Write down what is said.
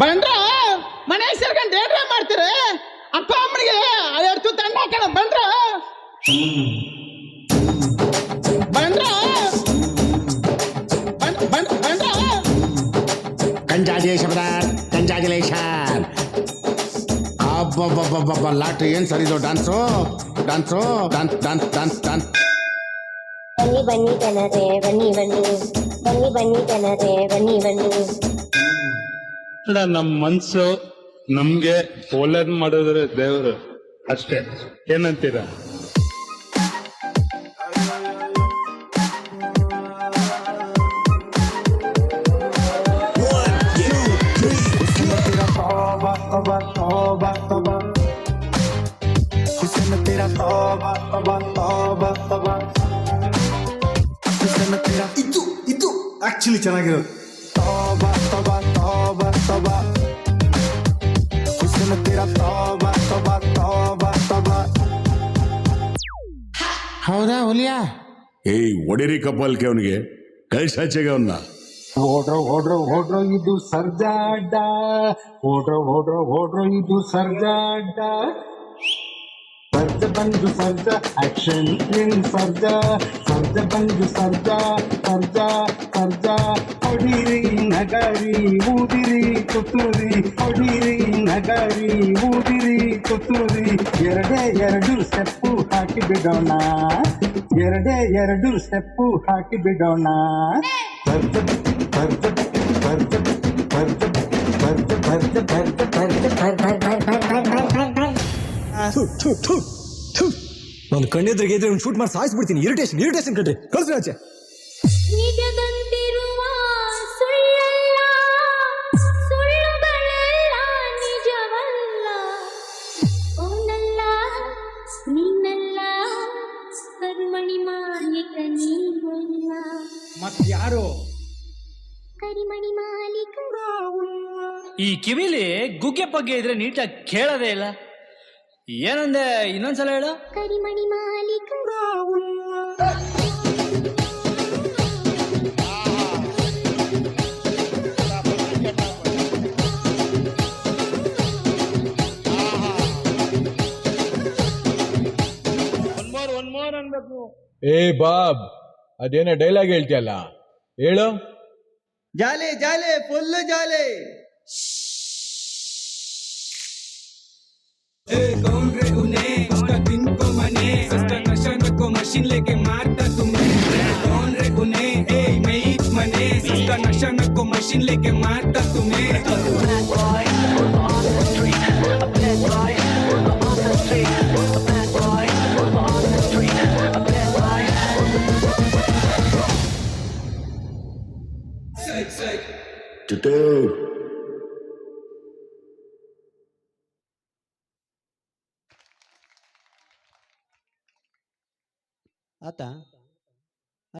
ಬಂದ್ರ ಮನೆ ಸೇರ್ಕೊಂಡು ಏನ್ರ ಮಾಡ್ತೀರ ಅಪ್ಪ ಅಮ್ಮನಿಗೆ ಎರಡು ತುತ್ತು ಅನ್ನ ಹಾಕೋಣ ಬಂದ್ರ ಬಂದ್ರ ಬಂದ್ರ ಕಂಜಾಜುಲೇಷನ್ ಕಂಜಾಜುಲೇಷನ್. ಅಬ್ಬಬ್ಬಬ್ಬಬ್ಬ ಲಾಟ್ರಿ ಏನ್ ಸರ್ ಇದು dance dance dance dance dance dance. ಬನ್ನಿ ಬನ್ನಿ ಜನರೇ ಬನ್ನಿ ಬನ್ನಿ ಬನ್ನಿ ಬನ್ನಿ ಜನರೇ ಬನ್ನಿ ಬನ್ನಿ. ನಮ್ಮ ಮನ್ಸು ನಮ್ಗೆ ಒಳ್ಳೇದ್ ಮಾಡಿದ್ರೆ ದೇವರು ಅಷ್ಟೇ. ಏನಂತೀರ? ಇದು ಆಕ್ಚುಲಿ ಚೆನ್ನಾಗಿರೋದು. ಹೌದಾ ಹುಲಿಯಾ? ಏಯ್ ಒಡೆರಿ ಕಪ್ಪಲ್ಕೆ ಅವನಿಗೆ ಕಳ್ಸಾಚೆಗೆ ಅವನ್ನ. ಓಡ್ರೋ ಇದು ಸರ್ಜಾಡ, ಓಡ್ರೋ ಇದು ಸರ್ಜಾಡ. ಸರ್ಜ ಬಂದು ಸರ್ಜ ಆಕ್ಷನ್ ಇನ್ ಸರ್ಜ, ಸರ್ಜ ಬಂದು ಸರ್ಜ ಸರ್ಜ ಸರ್ಜ. ಹೊಡಿರಿ ನಗರಿ ಊದಿರಿ ತುತ್ತೂರಿ, ಹೊಡಿರಿ ನಗರಿ ಊದಿರಿ ತುತ್ತೂರಿ. ಎರಡೇ ಎರಡು ಸ್ಟೆಪ್ಪು ಹಾಕಿ ಬಿಡೋಣ, ಎರಡೇ ಎರಡು ಸ್ಟೆಪ್ಪು ಹಾಕಿ ಬಿಡೋಣ. ಸರ್ಜ ಸರ್ಜ ಸರ್ಜ ಸರ್ಜ ಸರ್ಜ ಸರ್ಜ ಸರ್ಜ. ನಾನು ಕಣ್ಣೆದ್ರಿಗೆ ಇದ್ರೆ ಒಂದು ಶೂಟ್ ಮಾಡಿ ಸಾಯಿಸ್ಬಿಡ್ತೀನಿ. ಇರಿಟೇಷನ್ ಇರಿಟೇಷನ್ ಕಟ್ರಿ ಕಳ್ಸಿ ಆಚೆ. ನಿಜದಂತಿರುವ ಸುಳ್ಳಲ್ಲ, ಸುಳ್ಳುಗಳೆಲ್ಲ ನಿಜವಲ್ಲ. ಓನಲ್ಲ ನೀನಲ್ಲ, ಕರಿಮಣಿ ಮಾಲೀಕ ನೀವಲ್ಲ. ಮತ್ಯಾರು? ಕರಿಮಣಿ ಮಾಲೀಕ. ಈ ಕಿವಿಲಿ ಗುಗ್ಗೆ ಪಗ್ಗೆ ಇದ್ರೆ ನೀಟಾಗಿ ಕೇಳೋದೇ ಇಲ್ಲ. ಏನಂದೆ ಇನ್ನೊಂದ್ಸಲ ಹೇಳು. ಕರಿಮಣಿ ಮಾಲೀಕ. ಏ ಬಾಬ್, ಅದೇನೋ ಡೈಲಾಗ್ ಹೇಳ್ತೀಯಲ್ಲ, ಹೇಳು. ಜಾಲೆ ಜಾಲೆ ಫುಲ್ ಜಾಲೆ. कौन रे उन्हें उसका दिन को मने, उसका नशा को मशीन लेके मारता तुम्हें. कौन रे उन्हें ए मैं मने, उसका नशा को मशीन लेके मारता तुम्हें. ಆತ